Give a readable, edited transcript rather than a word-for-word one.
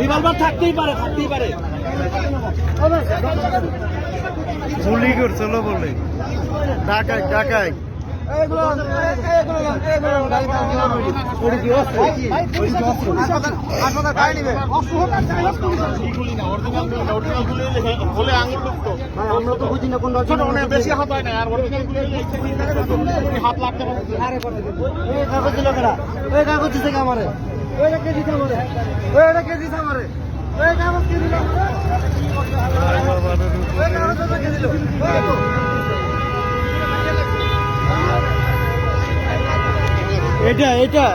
revolver থাকতেই পারে গুলি করছিল বলে ঢাকায় ঢাকায় আমরা তো বুঝি না কোনটা বেশি হাত হয় না আর হাত লাগতে কাগজ দিল কেনা ওই কাগজ দিছে আমারে ওইটা কে দিছে আমারে ওইটা কে দিছে আমারে ওই কাগজ কে দিল ওই কাগজ কে দিল এটা